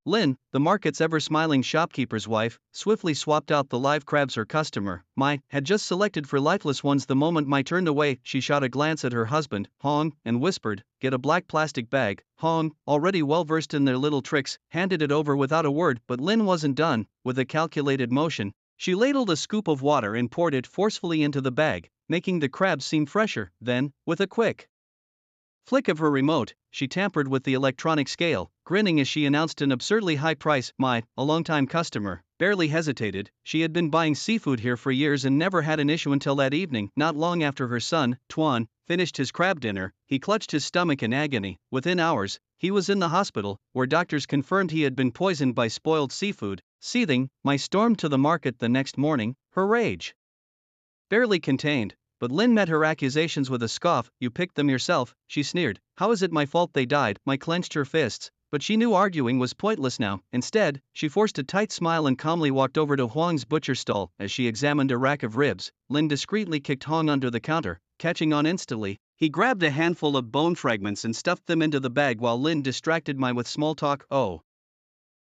Lynn, the market's ever-smiling shopkeeper's wife, swiftly swapped out the live crabs her customer, Mai, had just selected for lifeless ones. The moment Mai turned away, she shot a glance at her husband, Hong, and whispered, "Get a black plastic bag." Hong, already well versed in their little tricks, handed it over without a word, but Lynn wasn't done. With a calculated motion, she ladled a scoop of water and poured it forcefully into the bag, making the crabs seem fresher. Then, with a quick flick of her remote, she tampered with the electronic scale, grinning as she announced an absurdly high price. Mai, a longtime customer, barely hesitated. She had been buying seafood here for years and never had an issue until that evening. Not long after her son, Tuan, finished his crab dinner, he clutched his stomach in agony. Within hours, he was in the hospital, where doctors confirmed he had been poisoned by spoiled seafood. Seething, Mai stormed to the market the next morning, her rage barely contained. But Lynn met her accusations with a scoff. "You picked them yourself," she sneered. "How is it my fault they died?" Mai clenched her fists, but she knew arguing was pointless now. Instead, she forced a tight smile and calmly walked over to Huang's butcher stall. As she examined a rack of ribs, Lynn discreetly kicked Huang under the counter. Catching on instantly, he grabbed a handful of bone fragments and stuffed them into the bag while Lynn distracted Mai with small talk. "Oh,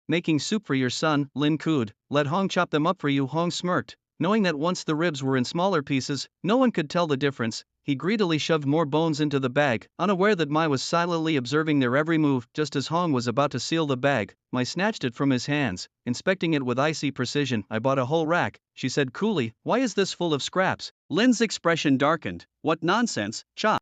making soup for your son," Lynn cooed. "Let Hong chop them up for you." Hong smirked, knowing that once the ribs were in smaller pieces, no one could tell the difference. He greedily shoved more bones into the bag, unaware that Mai was silently observing their every move. Just as Hong was about to seal the bag, Mai snatched it from his hands, inspecting it with icy precision. "I bought a whole rack," she said coolly. "Why is this full of scraps?" Lynn's expression darkened. "What nonsense, Cha."